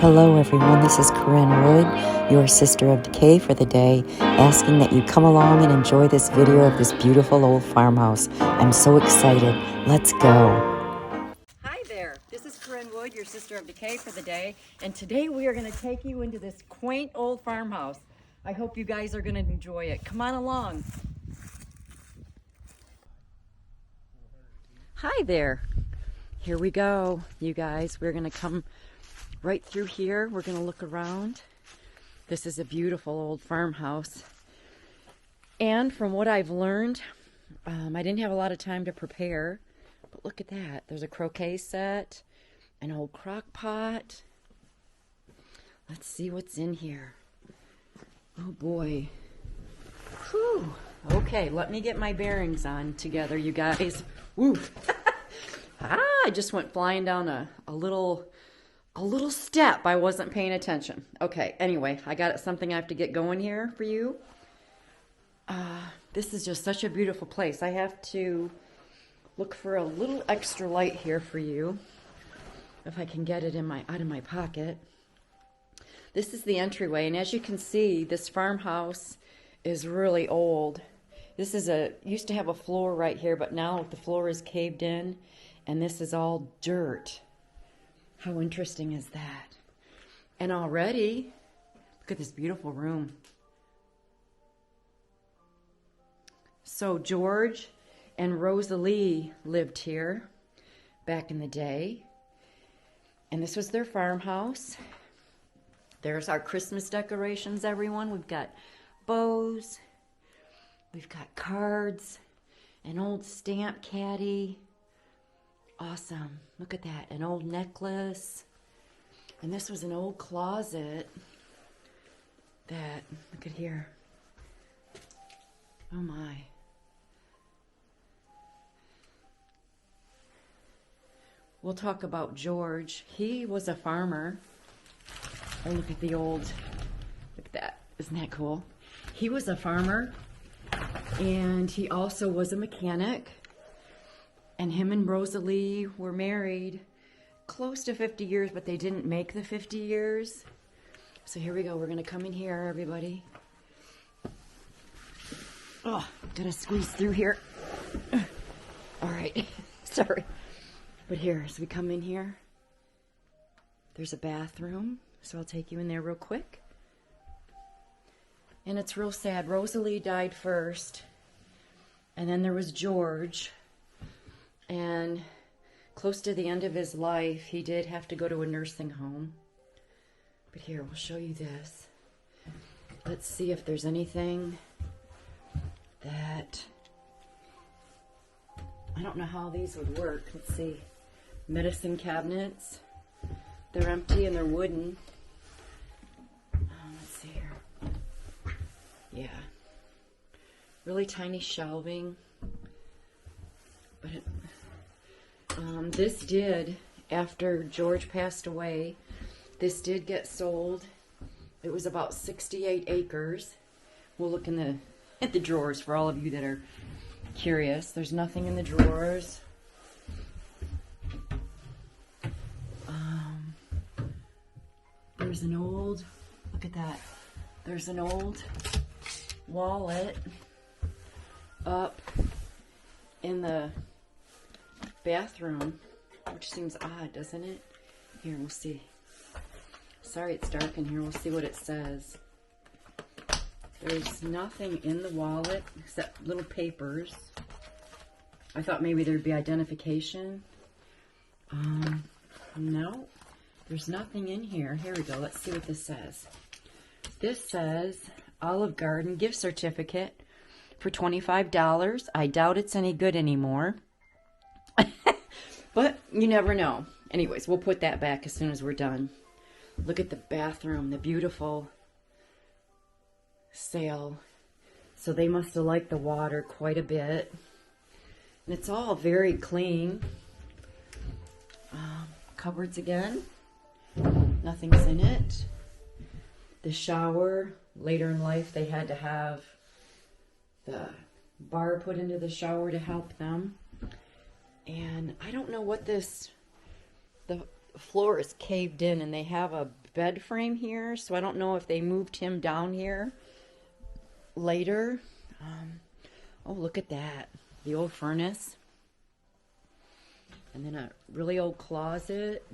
Hello everyone, this is Korrinn Wood, your sister of decay for the day, asking that you come along and enjoy this video of this beautiful old farmhouse. I'm so excited. Let's go. Hi there, this is Korrinn Wood, your sister of decay for the day, and today we are going to take you into this quaint old farmhouse. I hope you guys are going to enjoy it. Come on along. Hi there. Here we go, you guys. We're going to come right through here. We're going to look around. This is a beautiful old farmhouse. And from what I've learned, I didn't have a lot of time to prepare, but look at that. There's a croquet set, an old crock pot. Let's see what's in here. Oh boy. Whew. Okay, let me get my bearings on together, you guys. Woo. I just went flying down a little step. I wasn't paying attention. Okay, anyway, I got something I have to get going here for you. This is just such a beautiful place. I have to look for a little extra light here for you, if I can get it out of my pocket. This is the entryway, and as you can see, this farmhouse is really old. This is used to have a floor right here, but now the floor is caved in, and this is all dirt. How interesting is that? And already, look at this beautiful room. So George and Rosalie lived here back in the day. And this was their farmhouse. There's our Christmas decorations, everyone. We've got bows. We've got cards. An old stamp caddy. Awesome. Look at that. An old necklace. And this was an old closet that, look at here. Oh my. We'll talk about George. He was a farmer. Oh, look at the old, look at that. Isn't that cool? He was a farmer, and he also was a mechanic. And him and Rosalie were married close to 50 years, but they didn't make the 50 years. So here we go. We're going to come in here, everybody. Oh, gotta squeeze through here. All right. Sorry. But here, as we come in here, there's a bathroom. So I'll take you in there real quick. And it's real sad. Rosalie died first. And then there was George. And close to the end of his life, he did have to go to a nursing home. But here, we'll show you this. Let's see if there's anything that... I don't know how these would work. Let's see. Medicine cabinets. They're empty and they're wooden. Let's see here. Yeah. Really tiny shelving. But this did, after George passed away, this did get sold. It was about 68 acres. We'll look at the drawers for all of you that are curious. There's nothing in the drawers. There's an old, look at that. There's an old wallet up in the bathroom, which seems odd, doesn't it? Here, we'll see. Sorry it's dark in here. We'll see what it says. There's nothing in the wallet except little papers. I thought maybe there'd be identification. No, there's nothing in here. Here we go. Let's see what this says. This says Olive Garden gift certificate for $25. I doubt it's any good anymore. But you never know. Anyways, we'll put that back as soon as we're done. Look at the bathroom, the beautiful sail. So they must have liked the water quite a bit. And it's all very clean. Cupboards again. Nothing's in it. The shower, later in life they had to have the bar put into the shower to help them. And I don't know what the floor is caved in, and they have a bed frame here, so I don't know if they moved him down here later. Oh, look at that. The old furnace. And then a really old closet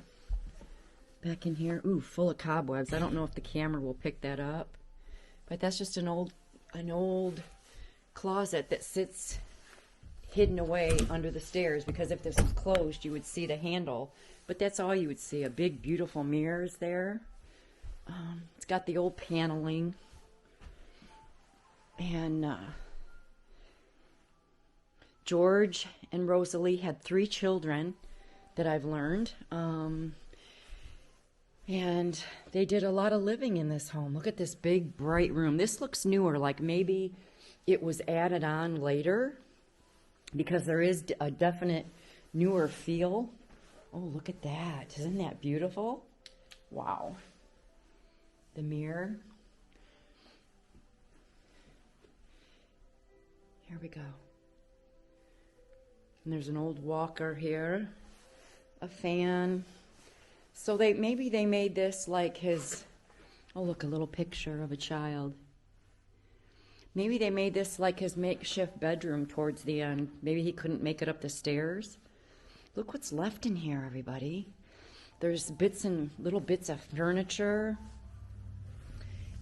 back in here. Ooh, full of cobwebs. I don't know if the camera will pick that up. But that's just an old closet that sits hidden away under the stairs, because if this was closed, you would see the handle. But that's all you would see. A big, beautiful mirrors there. It's got the old paneling. And George and Rosalie had 3 children that I've learned. And they did a lot of living in this home. Look at this big, bright room. This looks newer, like maybe it was added on later, because there is a definite newer feel. Oh, look at that. Isn't that beautiful? Wow. The mirror. Here we go. And there's an old walker here, a fan. So maybe they made this like his, oh look, a little picture of a child. Maybe they made this like his makeshift bedroom towards the end. Maybe he couldn't make it up the stairs. Look what's left in here, everybody. There's little bits of furniture,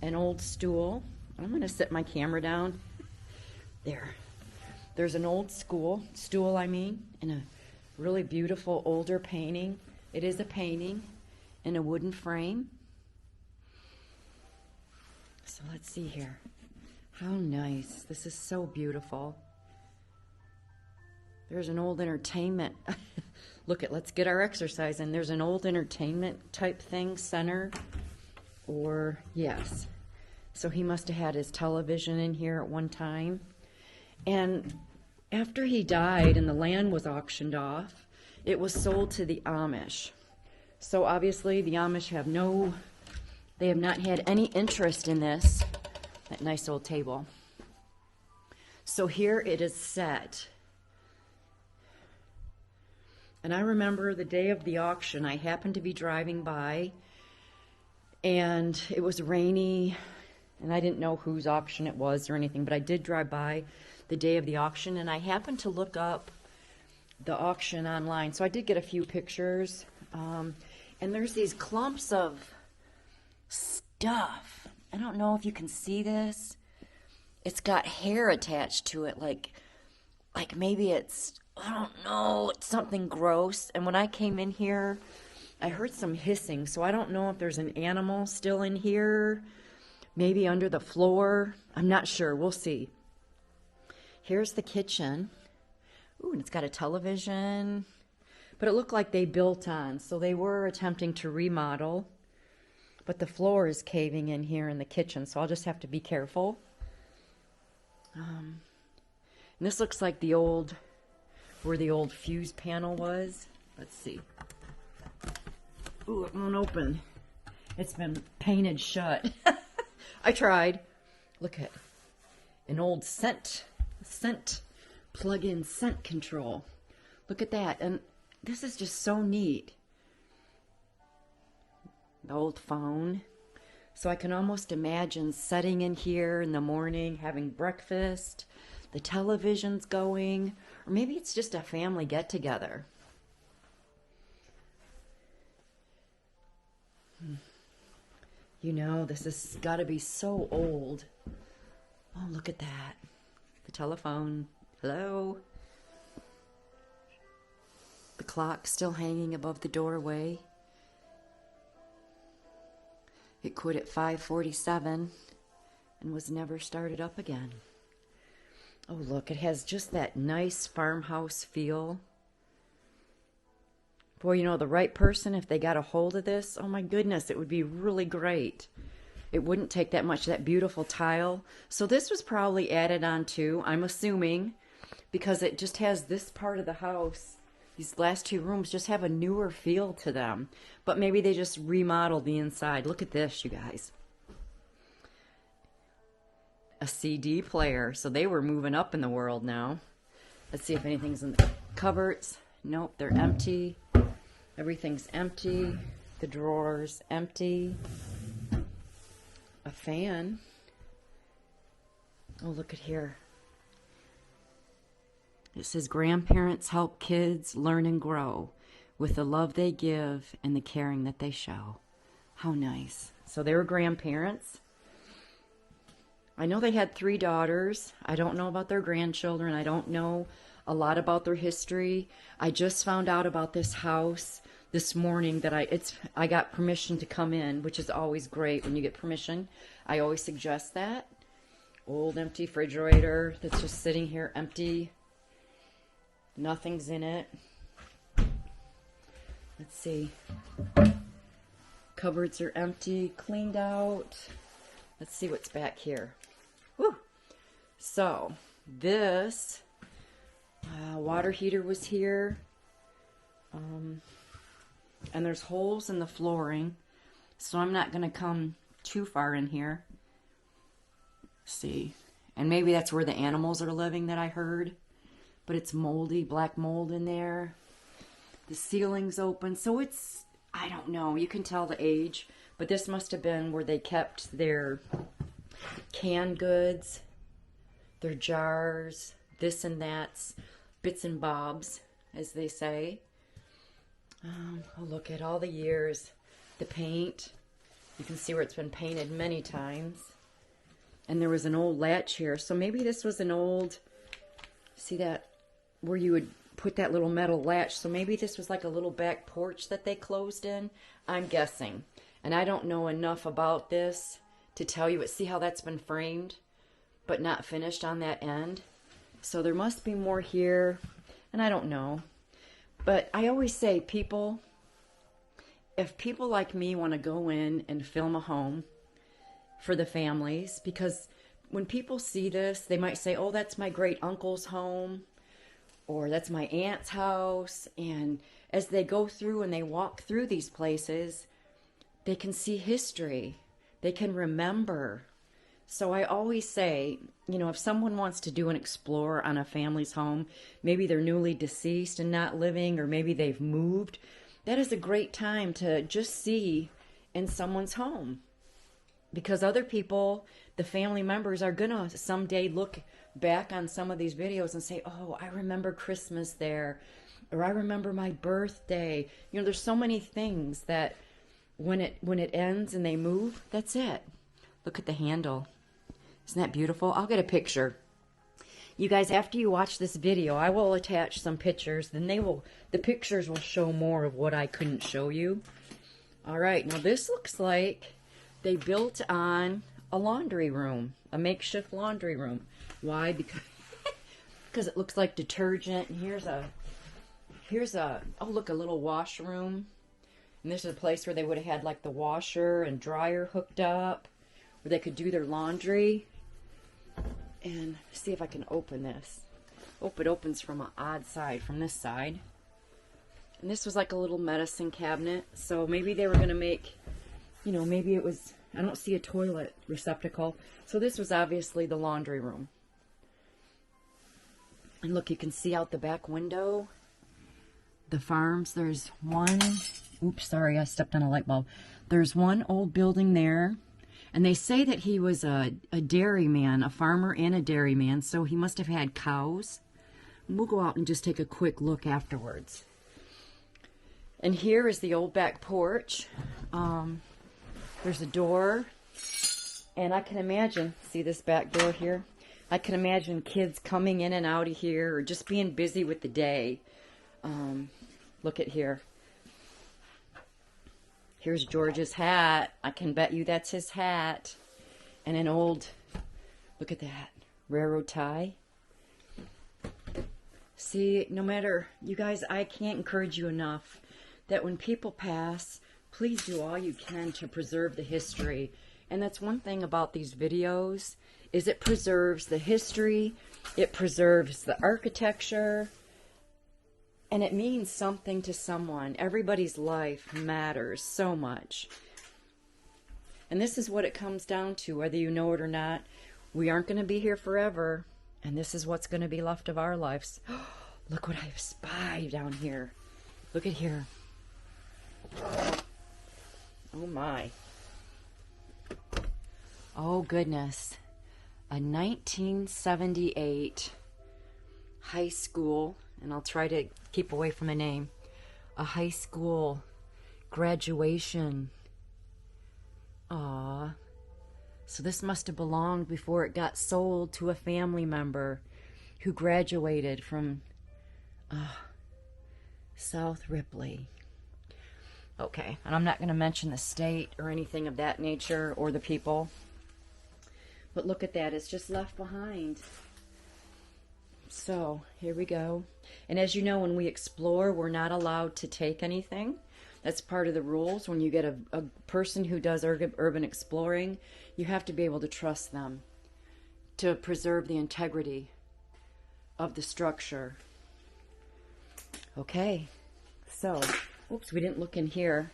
an old stool. I'm going to set my camera down. There. There's an old stool, and a really beautiful older painting. It is a painting in a wooden frame. So let's see here. How nice. This is so beautiful. There's an old entertainment. Let's get our exercise in. There's an old entertainment type thing, center. Or, yes. So he must have had his television in here at one time. And after he died and the land was auctioned off, it was sold to the Amish. So obviously the Amish they have not had any interest in this. That nice old table. So here it is set. And I remember the day of the auction, I happened to be driving by, and it was rainy, and I didn't know whose auction it was or anything, but I did drive by the day of the auction, and I happened to look up the auction online. So I did get a few pictures, and there's these clumps of stuff. I don't know if you can see this. It's got hair attached to it, like maybe it's, I don't know, it's something gross. And when I came in here, I heard some hissing, so I don't know if there's an animal still in here, maybe under the floor. I'm not sure. We'll see. Here's the kitchen. Ooh, and it's got a television, but it looked like they built on, so they were attempting to remodel, but the floor is caving in here in the kitchen, so I'll just have to be careful. And this looks like where the old fuse panel was. Let's see. Ooh, it won't open. It's been painted shut. I tried. Look at an old scent plug-in scent control. Look at that. And this is just so neat. The old phone. So I can almost imagine sitting in here in the morning, having breakfast, the television's going, or maybe it's just a family get-together. You know, this has got to be so old. Oh, look at that. The telephone. Hello? The clock still hanging above the doorway. It quit at 5:47 and was never started up again. Oh, look, it has just that nice farmhouse feel. Boy, you know, the right person, if they got a hold of this, oh my goodness, it would be really great. It wouldn't take that much, that beautiful tile. So this was probably added on too, I'm assuming, because it just has this part of the house. These last 2 rooms just have a newer feel to them. But maybe they just remodeled the inside. Look at this, you guys. A CD player. So they were moving up in the world now. Let's see if anything's in the cupboards. Nope, they're empty. Everything's empty. The drawers empty. A fan. Oh, look at here. It says, grandparents help kids learn and grow with the love they give and the caring that they show. How nice. So they were grandparents. I know they had 3 daughters. I don't know about their grandchildren. I don't know a lot about their history. I just found out about this house this morning that I got permission to come in, which is always great when you get permission. I always suggest that. Old empty refrigerator that's just sitting here empty. Nothing's in it. Let's see. Cupboards are empty, cleaned out. Let's see what's back here. Woo! So, this water heater was here. And there's holes in the flooring. So I'm not going to come too far in here. Let's see. And maybe that's where the animals are living that I heard. But it's moldy, black mold in there. The ceiling's open. So it's, I don't know. You can tell the age. But this must have been where they kept their canned goods, their jars, this and that's, bits and bobs, as they say. Oh, look at all the years. The paint. You can see where it's been painted many times. And there was an old latch here. So maybe this was an old, see that, where you would put that little metal latch. So maybe this was like a little back porch that they closed in. I'm guessing. And I don't know enough about this to tell you. But see how that's been framed, but not finished on that end. So there must be more here. And I don't know. But I always say, people, if people like me want to go in and film a home for the families, because when people see this, they might say, oh, that's my great uncle's home, or that's my aunt's house. And as they go through and they walk through these places, they can see history. They can remember. So I always say, you know, if someone wants to do an explore on a family's home, maybe they're newly deceased and not living, or maybe they've moved, that is a great time to just see in someone's home. Because other people, the family members, are going to someday look back on some of these videos and say, oh, I remember Christmas there, or I remember my birthday. You know, there's so many things that when it ends and they move, that's it. Look at the handle. Isn't that beautiful? I'll get a picture. You guys, after you watch this video, I will attach some pictures. Then the pictures will show more of what I couldn't show you. All right, now this looks like they built on a laundry room, a makeshift laundry room. Why? Because it looks like detergent. And here's a, oh look, a little washroom. And this is a place where they would have had like the washer and dryer hooked up, where they could do their laundry. And see if I can open this. Oh, it opens from an odd side, from this side. And this was like a little medicine cabinet. So maybe they were going to make, you know, maybe it was, I don't see a toilet receptacle. So this was obviously the laundry room. And look, you can see out the back window. The farms, there's one, oops, sorry, I stepped on a light bulb. There's one old building there. And they say that he was a dairyman, a farmer and a dairyman, so he must have had cows. We'll go out and just take a quick look afterwards. And here is the old back porch. There's a door. And I can imagine, see this back door here? I can imagine kids coming in and out of here, or just being busy with the day. Look at here. Here's George's hat. I can bet you that's his hat. And an old, look at that, railroad tie. See, no matter, you guys, I can't encourage you enough that when people pass, please do all you can to preserve the history. And that's one thing about these videos, is it preserves the history, it preserves the architecture, and it means something to someone. Everybody's life matters so much. And this is what it comes down to, whether you know it or not. We aren't going to be here forever. And this is what's going to be left of our lives. Look what I've spied down here. Look at here. Oh my. Oh goodness. A 1978 high school, and I'll try to keep away from the name, a high school graduation. Aw. So this must have belonged before it got sold to a family member who graduated from South Ripley. Okay, and I'm not going to mention the state or anything of that nature or the people. But look at that, it's just left behind. So, here we go. And as you know, when we explore, we're not allowed to take anything. That's part of the rules. When you get a person who does urban exploring, you have to be able to trust them to preserve the integrity of the structure. Okay, so, oops, we didn't look in here.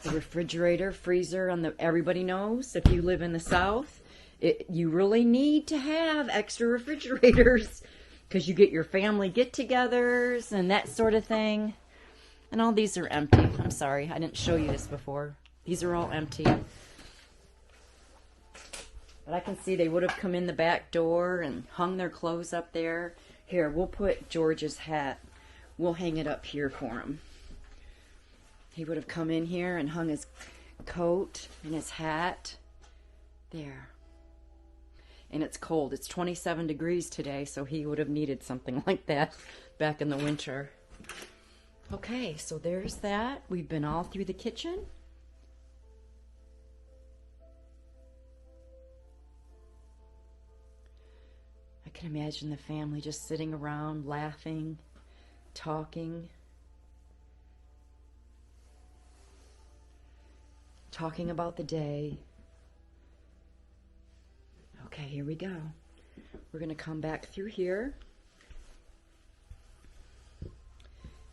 The refrigerator, freezer, everybody knows if you live in the South, you really need to have extra refrigerators because you get your family get-togethers and that sort of thing. And all these are empty. I'm sorry, I didn't show you this before. These are all empty. But I can see they would have come in the back door and hung their clothes up there. Here, we'll put George's hat. We'll hang it up here for him. He would have come in here and hung his coat and his hat. There. And it's cold. It's 27 degrees today, so he would have needed something like that back in the winter. Okay, so there's that. We've been all through the kitchen. I can imagine the family just sitting around, laughing, talking about the day. Okay, here we go. We're going to come back through here.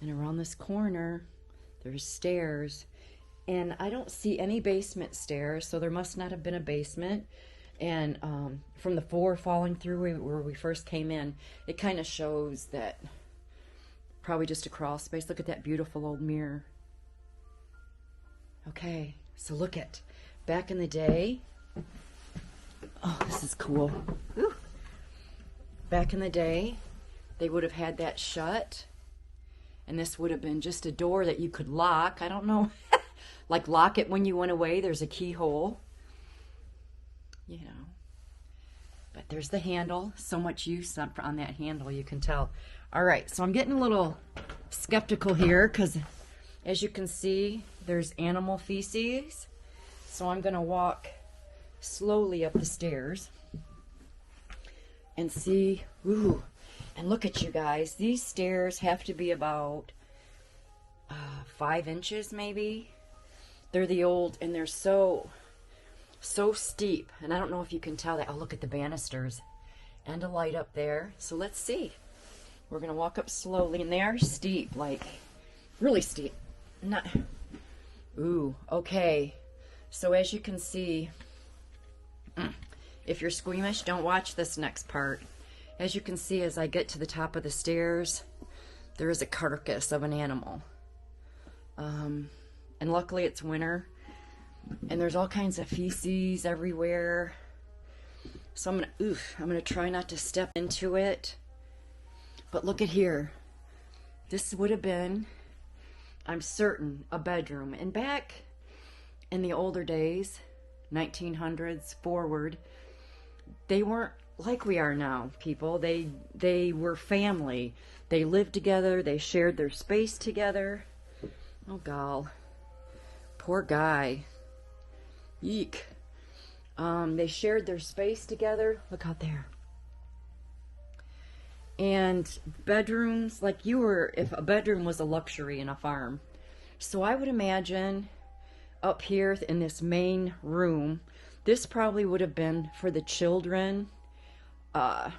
And around this corner, there's stairs. And I don't see any basement stairs, so there must not have been a basement. And from the floor falling through where we first came in, it kind of shows that probably just a crawl space. Look at that beautiful old mirror. Okay, so look at, back in the day, oh, this is cool. Ooh. Back in the day, they would have had that shut, and this would have been just a door that you could lock. I don't know, like lock it when you went away. There's a keyhole, you know. But there's the handle. So much use on that handle, you can tell. All right, so I'm getting a little skeptical here because, as you can see, there's animal feces. So I'm going to walk slowly up the stairs and see. Ooh, and look at you guys. These stairs have to be about 5 inches maybe. They're the old, and they're so steep. And I don't know if you can tell that. Oh, look at the banisters and a light up there. So let's see. We're going to walk up slowly, and they are steep, like really steep. Not. Ooh, okay. So as you can see, if you're squeamish, don't watch this next part. As you can see, as I get to the top of the stairs, there is a carcass of an animal. And luckily it's winter, and there's all kinds of feces everywhere. So I'm gonna try not to step into it. But look at here. This would have been, I'm certain, a bedroom. And back in the older days, 1900s forward, they weren't like we are now, people. They were family. They lived together. They shared their space together. Oh, gall. Poor guy. Eek. They shared their space together. Look out there. And bedrooms, like if a bedroom was a luxury in a farm. So I would imagine up here in this main room, this probably would have been for the children. I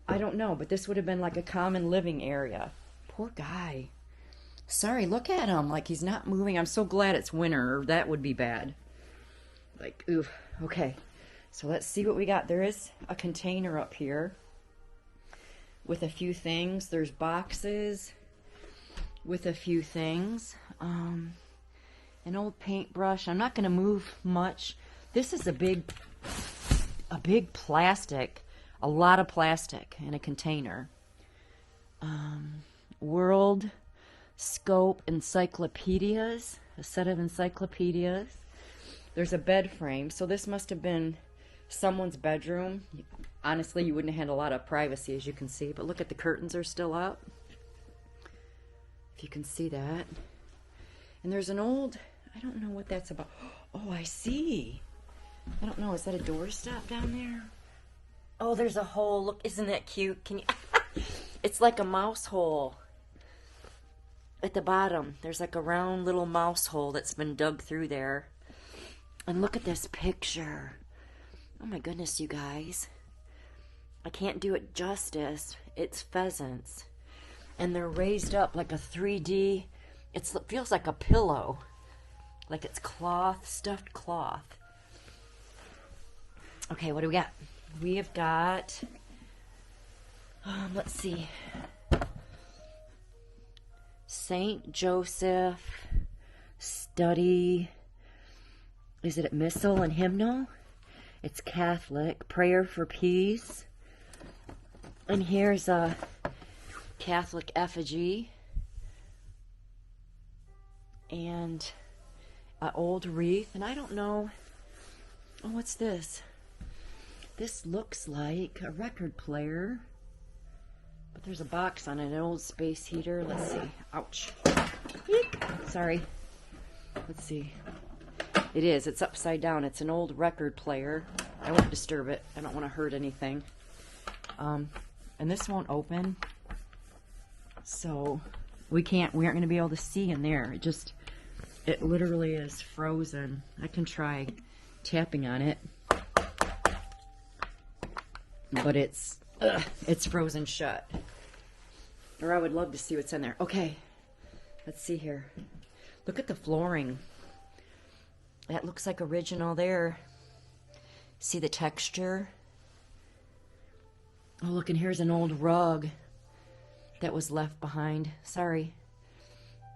don't know, but this would have been like a common living area. Poor guy. Sorry, look at him, like he's not moving. I'm so glad it's winter, or that would be bad. Like, oof. Okay, so let's see what we got. There is a container up here with a few things. There's boxes with a few things. An old paintbrush. I'm not going to move much. This is a big plastic, a lot of plastic in a container. World Scope encyclopedias, a set of encyclopedias. There's a bed frame, so this must have been someone's bedroom. Honestly, you wouldn't have had a lot of privacy, as you can see, but look at the curtains are still up. If you can see that. And there's an old, I don't know what that's about. Oh, I see. I don't know, is that a doorstop down there? Oh, there's a hole. Look, isn't that cute? Can you? It's like a mouse hole. At the bottom, there's like a round little mouse hole that's been dug through there. And look at this picture. Oh my goodness, you guys. I can't do it justice. It's pheasants. And they're raised up like a 3D. It feels like a pillow. Like it's cloth, stuffed cloth. Okay, what do we got? We have got, let's see. Saint Joseph study. Is it missal and hymnal? It's Catholic. Prayer for peace. And here's a Catholic effigy. And an old wreath. And I don't know. Oh, what's this? This looks like a record player. But there's a box on it, an old space heater. Let's see. Ouch. Eek. Sorry. Let's see. It is. It's upside down. It's an old record player. I won't disturb it. I don't want to hurt anything. And this won't open. So we aren't going to be able to see in there. It literally is frozen. I can try tapping on it. But it's frozen shut. Or I would love to see what's in there. Okay, let's see here. Look at the flooring. That looks like original there. See the texture? Oh, look, and here's an old rug that was left behind. Sorry.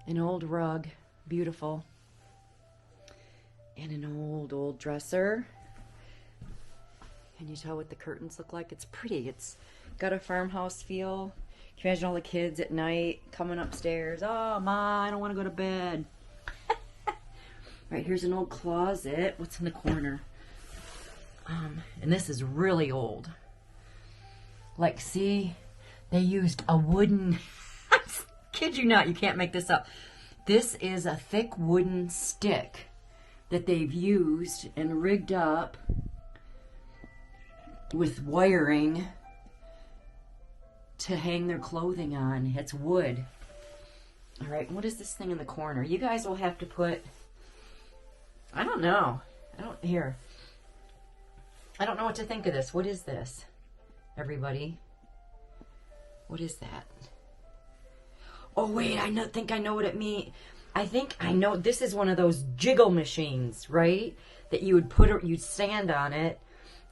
An old rug. Beautiful. And an old dresser. Can you tell what the curtains look like? It's pretty. It's got a farmhouse feel. Can you imagine all the kids at night coming upstairs? Oh, Ma, I don't want to go to bed. Right, here's an old closet. What's in the corner? And this is really old. Like, see, they used a wooden... Kid you not, you can't make this up. This is a thick wooden stick that they've used and rigged up with wiring to hang their clothing on. It's wood. All right, what is this thing in the corner? You guys will have to put, I don't know. I don't know what to think of this. What is this, everybody? What is that? Oh, wait, think I know what it means. I think I know. This is one of those jiggle machines, right? That you would you'd stand on it,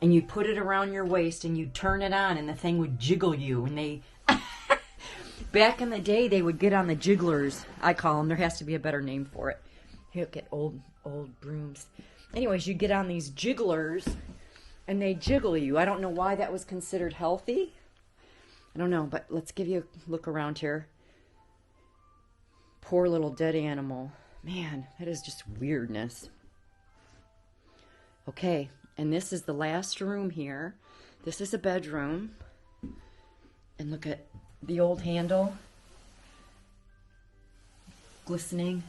and you'd put it around your waist, and you'd turn it on, and the thing would jiggle you. And they, back in the day, they would get on the jigglers. I call them. There has to be a better name for it. Here, get old brooms. Anyways, you get on these jigglers, and they jiggle you. I don't know why that was considered healthy. I don't know, but let's give you a look around here. Poor little dead animal. Man, that is just weirdness. Okay, and this is the last room here. This is a bedroom. And look at the old handle. Glistening.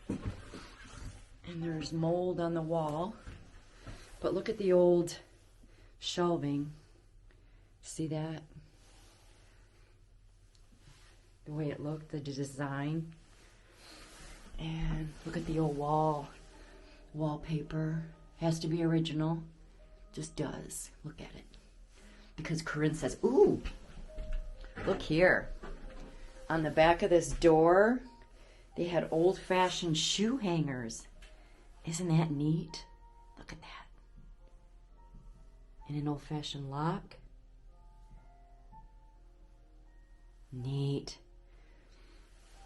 And there's mold on the wall. But look at the old shelving. See that? The way it looked, the design. And look at the old wallpaper. Has to be original. Just does. Look at it. Because Korrinn says, ooh, look here. On the back of this door, they had old-fashioned shoe hangers. Isn't that neat? Look at that. And an old-fashioned lock. Neat.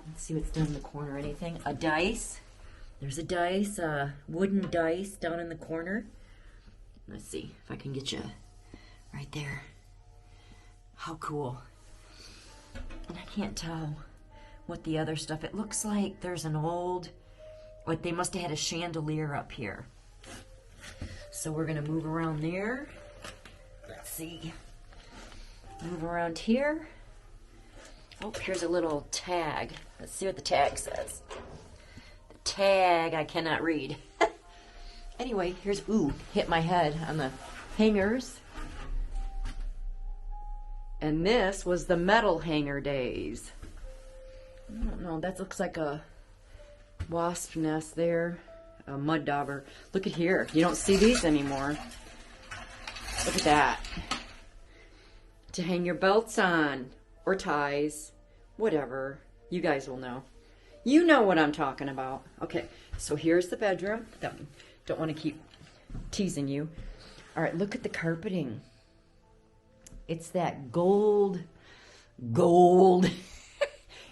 Let's see what's done in the corner. Anything? A dice. There's a dice, wooden dice down in the corner. Let's see if I can get you right there. How cool. And I can't tell what the other stuff, it looks like there's an old, like they must have had a chandelier up here. So we're gonna move around there. Let's see. Move around here. Oh, here's a little tag. Let's see what the tag says. The tag I cannot read. Anyway, here's, ooh, hit my head on the hangers. And this was the metal hanger days. I don't know, that looks like a wasp nest there. A mud dauber. Look at here. You don't see these anymore. Look at that. To hang your belts on. Or ties. Whatever. You guys will know. You know what I'm talking about. Okay, so here's the bedroom. Don't want to keep teasing you. All right, look at the carpeting. It's that gold.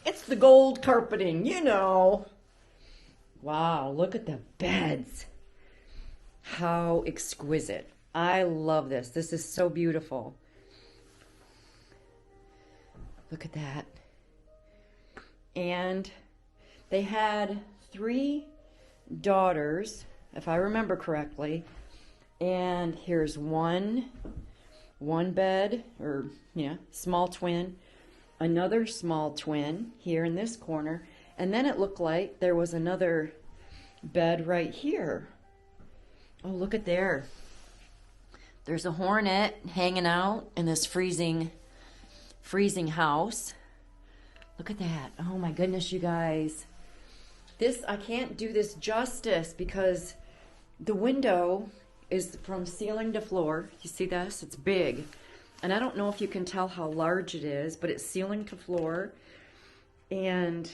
It's the gold carpeting, you know. Wow, look at the beds. How exquisite. I love this. This is so beautiful. Look at that. And they had 3 daughters, if I remember correctly. And here's one bed, or yeah, small twin. Another small twin here in this corner. And then it looked like there was another bed right here. Oh, look at there. There's a hornet hanging out in this freezing house. Look at that. Oh my goodness, you guys. This, I can't do this justice because the window is from ceiling to floor. You see this? It's big. And I don't know if you can tell how large it is, but it's ceiling to floor. And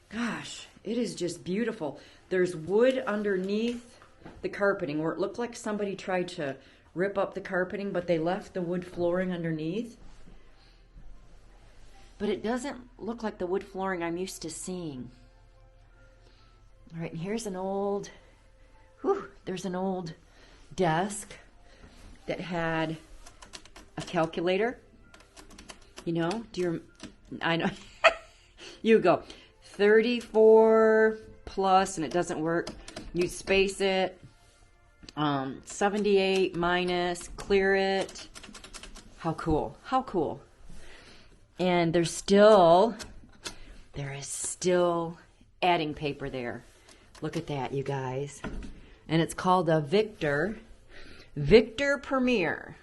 gosh, it is just beautiful. There's wood underneath the carpeting where it looked like somebody tried to rip up the carpeting, but they left the wood flooring underneath. But it doesn't look like the wood flooring I'm used to seeing. All right, and here's an old, there's an old desk that had a calculator. You know, I know, you go 34 plus, and it doesn't work. You space it, 78 minus, clear it. How cool, how cool. And there is still adding paper there. Look at that, you guys. And it's called a Victor Premier.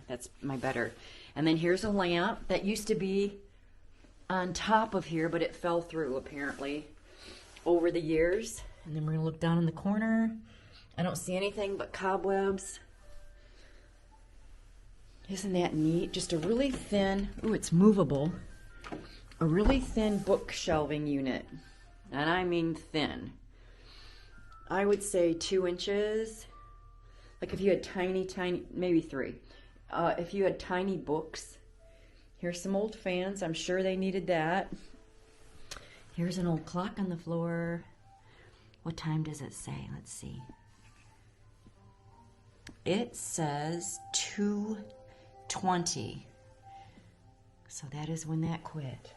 That's my better. And then here's a lamp that used to be on top of here, but it fell through apparently over the years. And then we're gonna look down in the corner. I don't see anything but cobwebs. Isn't that neat? Just a really thin, it's movable, a really thin book shelving unit. And I mean thin. I would say 2 inches. Like if you had tiny, maybe 3. If you had tiny books. Here's some old fans. I'm sure they needed that. Here's an old clock on the floor. What time does it say? Let's see. It says 2:20. So that is when that quit.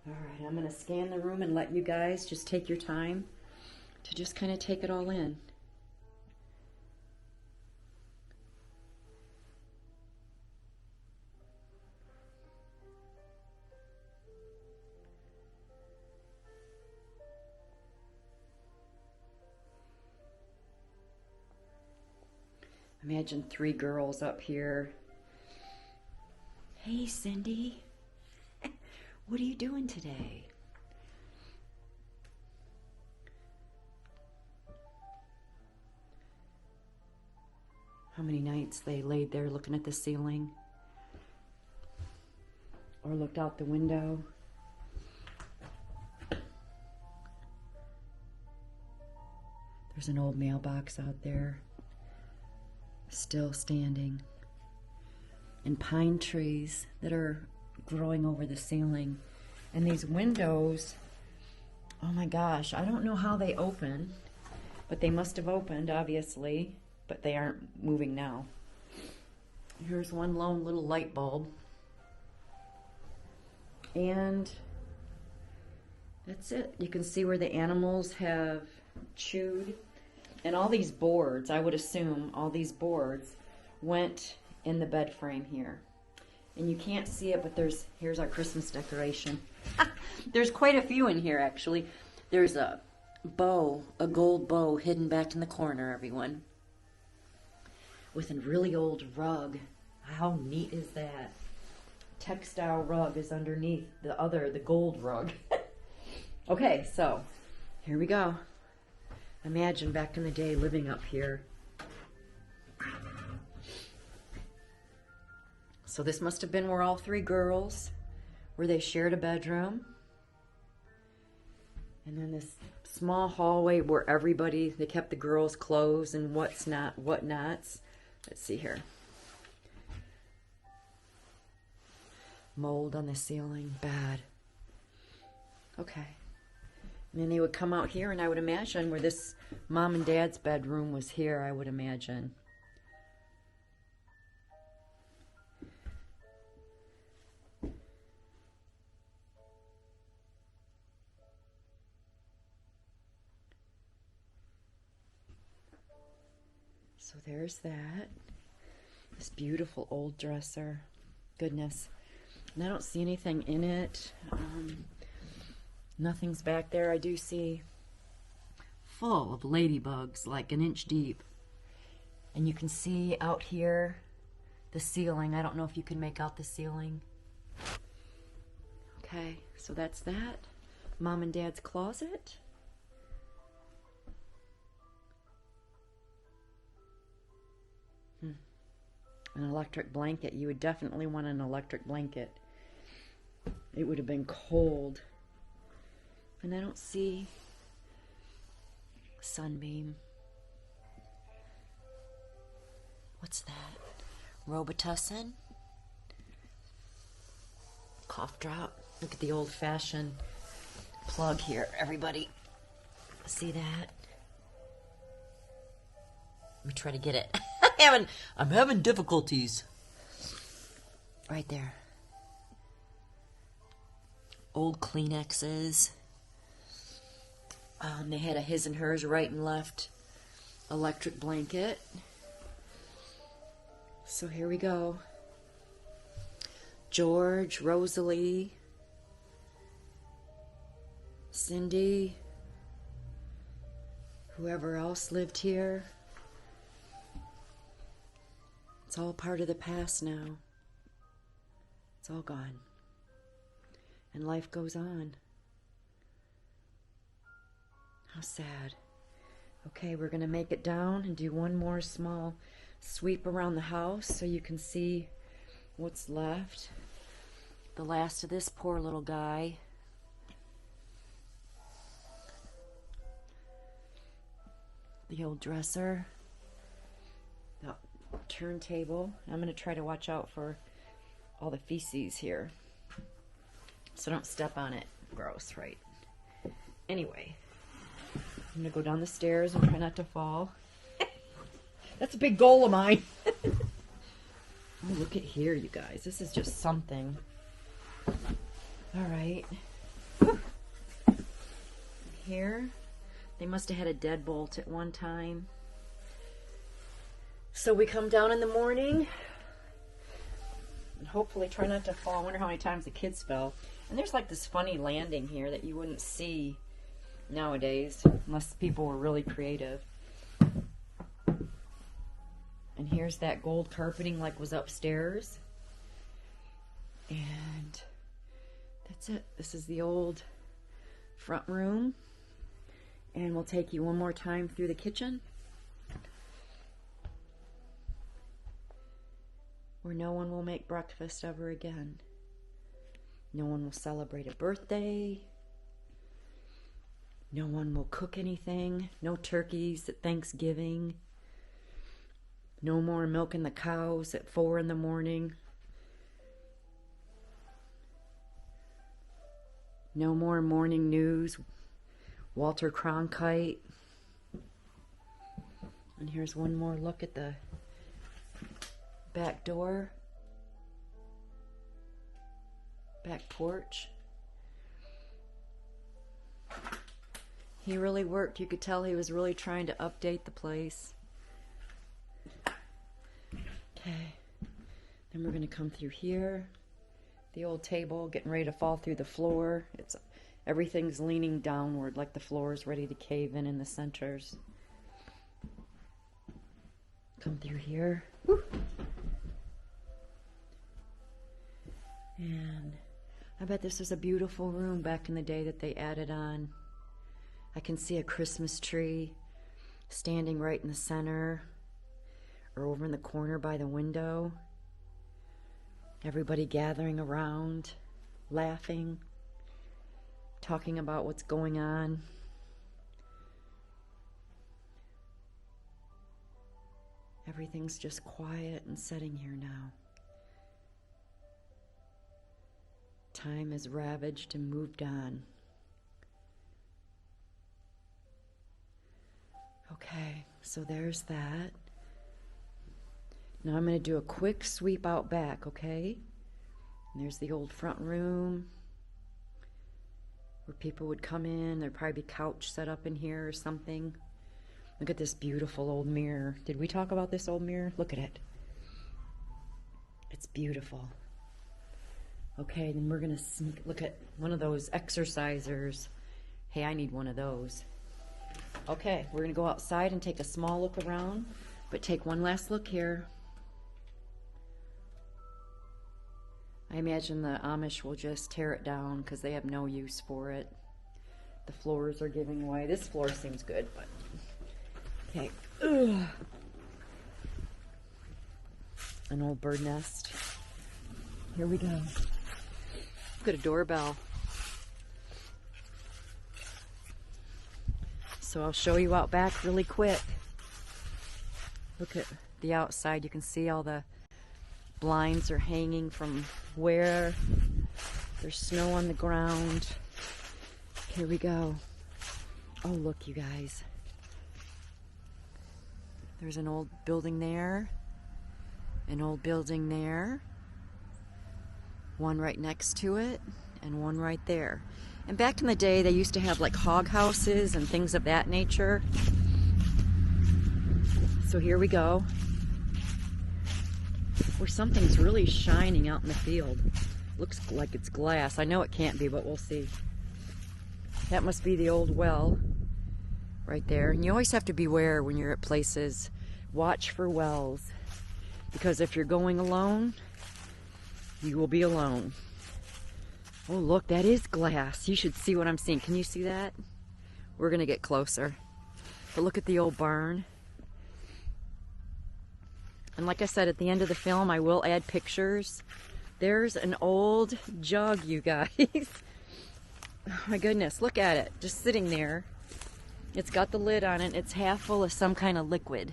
All right, I'm going to scan the room and let you guys just take your time to just kind of take it all in. Imagine 3 girls up here. Hey, Cindy. What are you doing today? How many nights they laid there looking at the ceiling or looked out the window. There's an old mailbox out there, still standing, and pine trees that are growing over the ceiling. And these windows Oh my gosh, I don't know how they open, but they must have opened, obviously, but they aren't moving now. Here's one lone little light bulb. And that's it. You can see where the animals have chewed. And all these boards, I would assume all these boards went in the bed frame here. And you can't see it, but here's our Christmas decoration. There's quite a few in here, actually. There's a bow, a gold bow hidden back in the corner, everyone. With a really old rug. How neat is that? Textile rug is underneath the gold rug. Okay, so here we go. Imagine back in the day living up here. So this must have been where all three girls, where they shared a bedroom. And then this small hallway where they kept the girls' clothes and whatnots. Let's see here. Mold on the ceiling, bad. Okay. And then they would come out here, and I would imagine where this mom and dad's bedroom was here, I would imagine. So there's that. This beautiful old dresser. Goodness. And I don't see anything in it. Nothing's back there. I do see full of ladybugs, like an inch deep. And you can see out here the ceiling. I don't know if you can make out the ceiling. Okay, so that's that. Mom and Dad's closet. An electric blanket. You would definitely want an electric blanket. It would have been cold. And I don't see sunbeam. What's that? Robitussin? Cough drop. Look at the old-fashioned plug here, everybody. See that? Let me try to get it. I'm having difficulties. Right there. Old Kleenexes. They had a his and hers right and left electric blanket. So here we go. George, Rosalie, Cindy, whoever else lived here. It's all part of the past now. It's all gone. And life goes on. How sad. Okay, we're going to make it down and do one more small sweep around the house so you can see what's left. The last of this poor little guy. The old dresser. The turntable. I'm going to try to watch out for all the feces here. So don't step on it. Gross, right? Anyway, I'm going to go down the stairs and try not to fall. That's a big goal of mine. Oh, look at here, you guys. This is just something. All right. Here, they must have had a deadbolt at one time. So we come down in the morning and hopefully try not to fall. I wonder how many times the kids fell. And there's like this funny landing here that you wouldn't see nowadays unless people were really creative. And here's that gold carpeting like was upstairs. And that's it. This is the old front room. And we'll take you one more time through the kitchen, where no one will make breakfast ever again. No one will celebrate a birthday. No one will cook anything. No turkeys at Thanksgiving. No more milking the cows at 4 in the morning. No more morning news Walter Cronkite. And here's one more look at the back door, back porch. He really worked. You could tell he was really trying to update the place. Okay, then we're going to come through here. The old table getting ready to fall through the floor. Everything's leaning downward like the floor is ready to cave in the centers. Come through here. Woo. And I bet this was a beautiful room back in the day that they added on. I can see a Christmas tree standing right in the center or over in the corner by the window. Everybody gathering around, laughing, talking about what's going on. Everything's just quiet and setting here now. Time is ravaged and moved on. Okay, so there's that. Now I'm going to do a quick sweep out back, okay? And there's the old front room where people would come in. There'd probably be a couch set up in here or something. Look at this beautiful old mirror. Did we talk about this old mirror? Look at it. It's beautiful. Okay, then we're going to look at one of those exercisers. Hey, I need one of those. Okay, we're going to go outside and take a small look around, but take one last look here. I imagine the Amish will just tear it down because they have no use for it. The floors are giving way. This floor seems good, but... Okay. Ugh. An old bird nest. Here we go. Look at a doorbell. So I'll show you out back really quick. Look at the outside. You can see all the blinds are hanging from where. There's snow on the ground. Here we go. Oh, look, you guys. There's an old building there. An old building there. One right next to it. And one right there. And back in the day, they used to have like hog houses and things of that nature. So here we go. Where something's really shining out in the field. Looks like it's glass. I know it can't be, but we'll see. That must be the old well right there. And you always have to beware when you're at places. Watch for wells. Because if you're going alone, you will be alone. Oh, look, that is glass. You should see what I'm seeing. Can you see that? We're going to get closer. But look at the old barn. And like I said, at the end of the film, I will add pictures. There's an old jug, you guys. Oh my goodness, look at it. Just sitting there. It's got the lid on it. It's half full of some kind of liquid.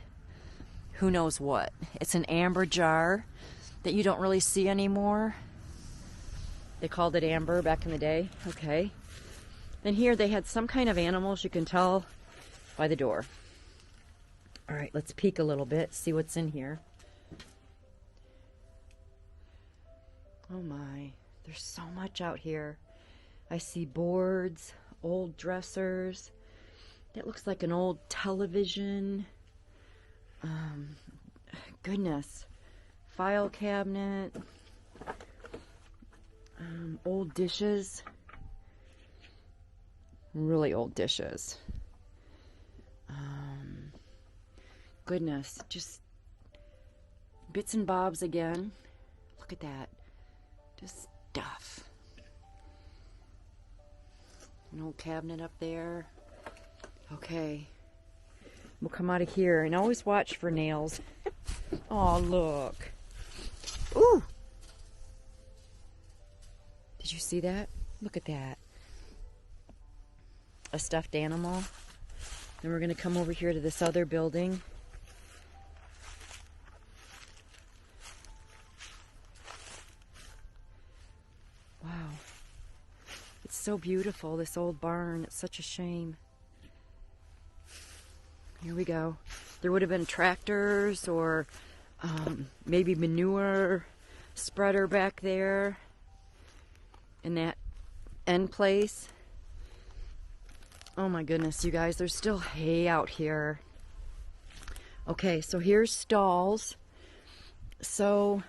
Who knows what? It's an amber jar that you don't really see anymore. They called it amber back in the day. Okay. Then here they had some kind of animals, you can tell by the door. All right, let's peek a little bit, see what's in here. Oh my, there's so much out here. I see boards, old dressers. That looks like an old television. Goodness. File cabinet. Old dishes. Really old dishes. Goodness, just bits and bobs again. Look at that. Just stuff. An old cabinet up there. Okay. We'll come out of here and always watch for nails. Oh, look. Ooh. Did you see that? Look at that. A stuffed animal. Then we're going to come over here to this other building. Wow. It's so beautiful, this old barn. It's such a shame. Here we go. There would have been tractors or maybe manure spreader back there in that end place. Oh my goodness, you guys, there's still hay out here. Okay, so here's stalls. So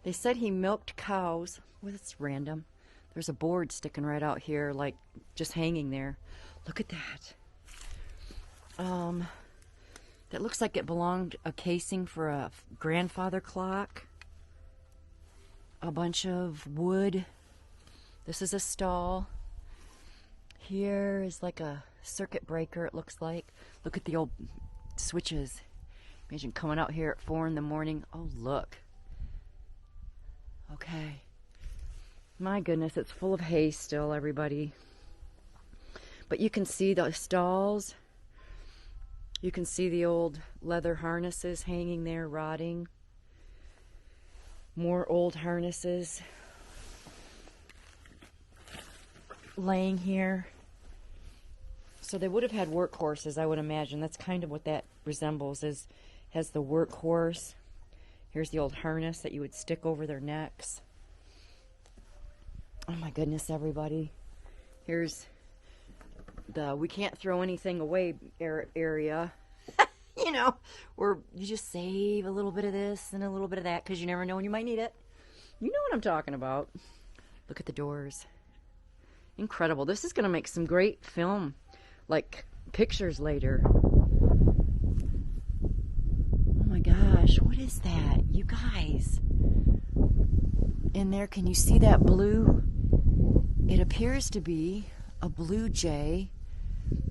they said he milked cows. Well, that's random. There's a board sticking right out here, like just hanging there. Look at that. That looks like it belonged a casing for a grandfather clock. A bunch of wood. This is a stall. Here is like a circuit breaker, it looks like. Look at the old switches. Imagine coming out here at 4 in the morning. Oh, look. Okay. My goodness, it's full of hay still, everybody. But you can see the stalls. You can see the old leather harnesses hanging there, rotting. More old harnesses laying here. So they would have had workhorses, I would imagine. That's kind of what that resembles, has the workhorse. Here's the old harness that you would stick over their necks. Oh my goodness, everybody. Here's the we can't throw anything away area. You know, where you just save a little bit of this and a little bit of that because you never know when you might need it. You know what I'm talking about. Look at the doors. Incredible. This is going to make some great film, like pictures later. Oh my gosh, what is that? You guys. In there, can you see that blue? It appears to be a blue jay,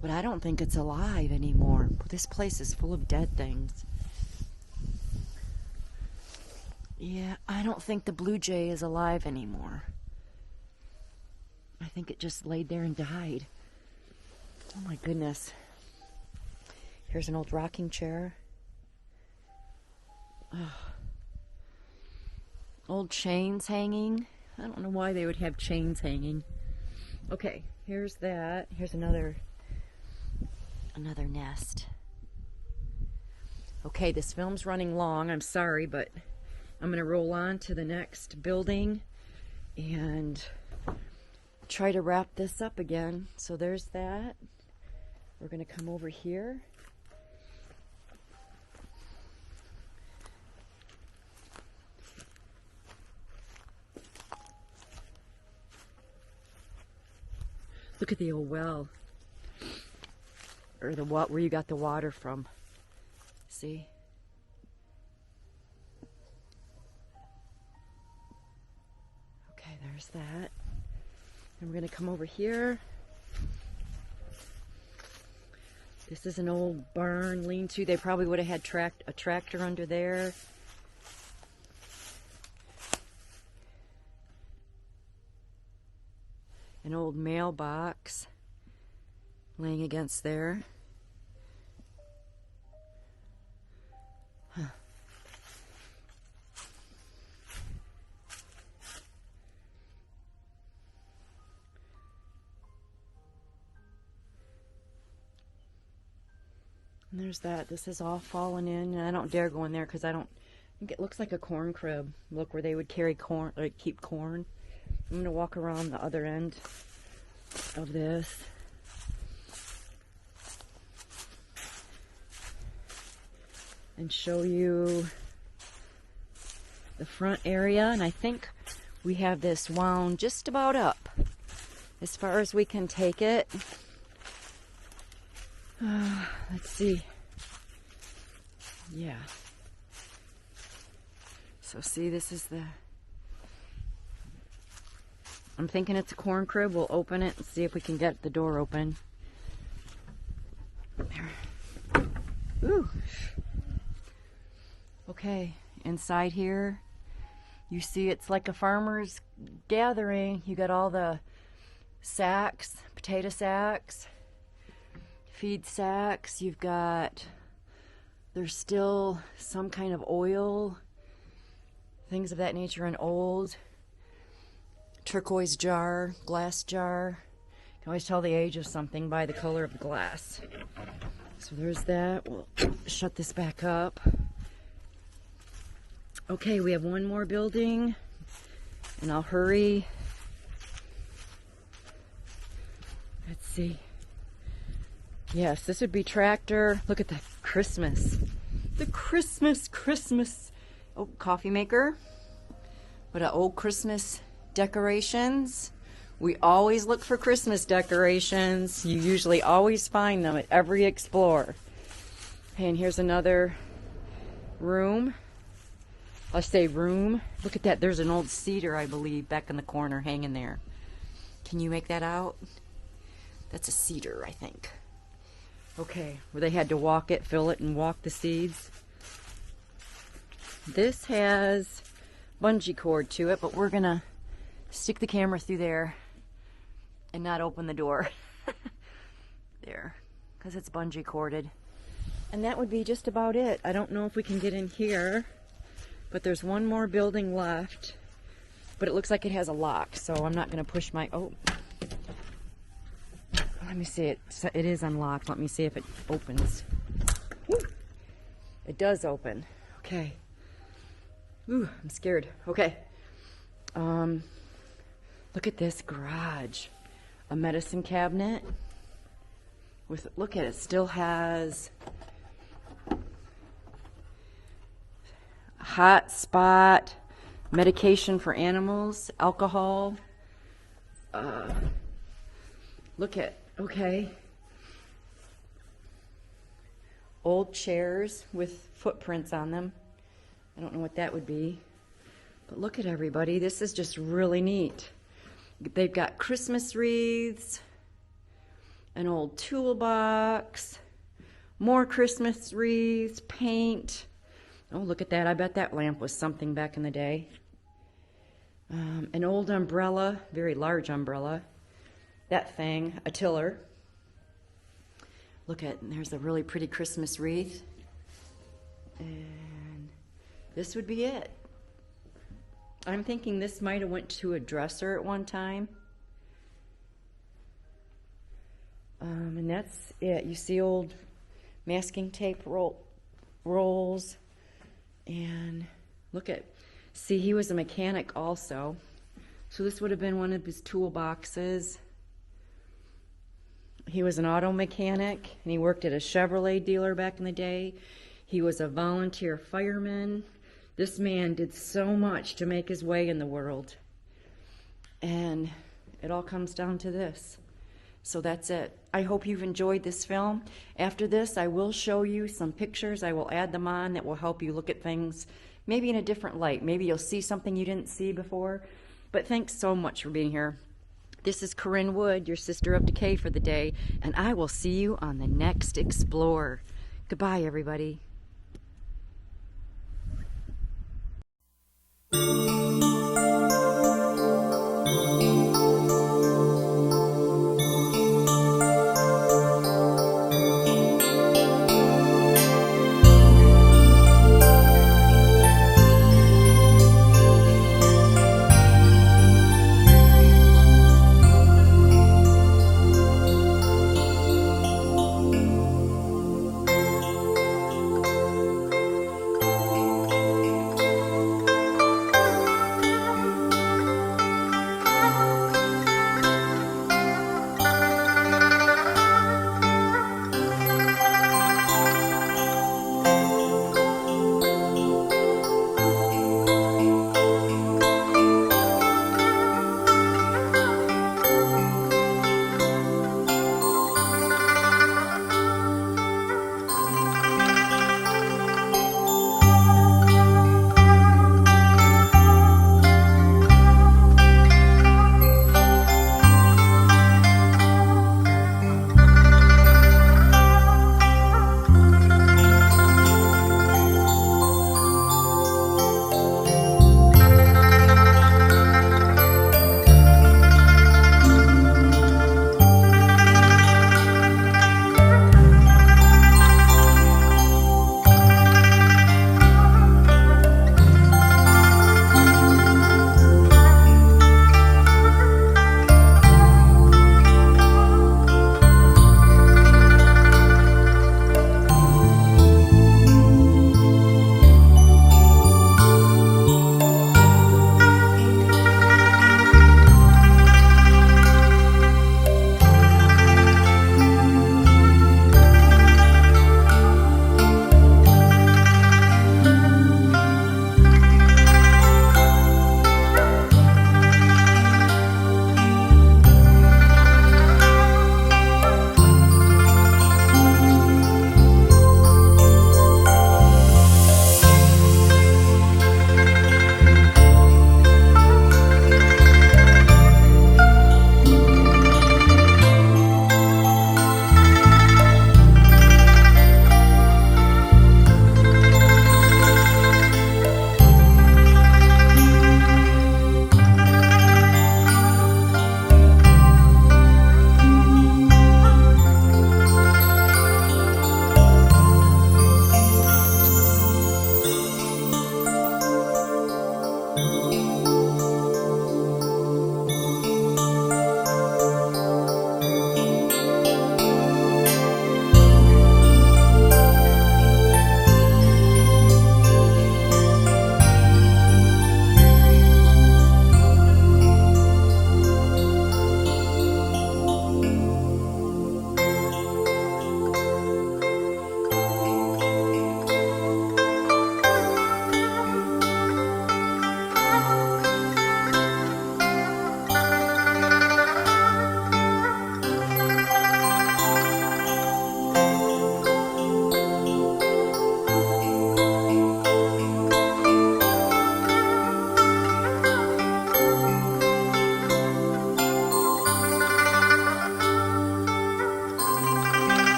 but I don't think it's alive anymore. This place is full of dead things. Yeah, I don't think the blue jay is alive anymore. I think it just laid there and died. Oh my goodness. Here's an old rocking chair. Oh. Old chains hanging. I don't know why they would have chains hanging. Okay, here's that. Here's another nest. Okay, this film's running long. I'm sorry, but I'm going to roll on to the next building and try to wrap this up again. So there's that. We're going to come over here. Look at the old well, or the where you got the water from. See? Okay, there's that. And we're going to come over here. This is an old barn lean-to. They probably would have had a tractor under there. An old mailbox laying against there. Huh. And there's that. This is all fallen in, and I don't dare go in there because I think it looks like a corn crib. Look, where they would carry corn, or keep corn. I'm going to walk around the other end of this. And show you the front area. And I think we have this wound just about up as far as we can take it. Let's see. Yeah. So see, this is the... I'm thinking it's a corn crib. We'll open it and see if we can get the door open. There. Ooh. Okay, inside here, you see it's like a farmer's gathering. You got all the sacks, potato sacks, feed sacks. You've got, there's still some kind of oil, things of that nature, an old turquoise jar, glass jar. You can always tell the age of something by the color of the glass. So there's that. We'll shut this back up. Okay, we have one more building, and I'll hurry. Let's see. Yes, this would be tractor. Look at that Christmas. The Christmas. Oh, coffee maker. What a old Christmas decorations. We always look for Christmas decorations. You usually always find them at every Explore. Okay, and here's another room. I say room. Look at that. There's an old cedar, I believe, back in the corner hanging there. Can you make that out? That's a cedar, I think. Okay, where they had to walk it, fill it, and walk the seeds. This has bungee cord to it, but we're gonna stick the camera through there and not open the door. There, because it's bungee corded. And that would be just about it. I don't know if we can get in here, but there's one more building left, but it looks like it has a lock, so I'm not gonna push my, oh. Let me see, it is unlocked. Let me see if it opens. Woo. It does open. Okay. Ooh, I'm scared. Okay. Look at this garage. A medicine cabinet. With, look at it, still has hot spot, medication for animals, alcohol. Look at, okay. Old chairs with footprints on them. I don't know what that would be. But look at everybody. This is just really neat. They've got Christmas wreaths, an old toolbox, more Christmas wreaths, paint. Oh, look at that. I bet that lamp was something back in the day. An old umbrella, very large umbrella. That thing, a tiller. Look at, there's a really pretty Christmas wreath. And this would be it. I'm thinking this might have went to a dresser at one time. And that's it. You see old masking tape rolls. And look at, see, he was a mechanic also. So this would have been one of his toolboxes. He was an auto mechanic, and he worked at a Chevrolet dealer back in the day. He was a volunteer fireman. This man did so much to make his way in the world. And it all comes down to this. So that's it. I hope you've enjoyed this film. After this, I will show you some pictures. I will add them on that will help you look at things maybe in a different light. Maybe you'll see something you didn't see before. But thanks so much for being here. This is Korrinn Wood, your sister of decay for the day, and I will see you on the next Explore. Goodbye, everybody.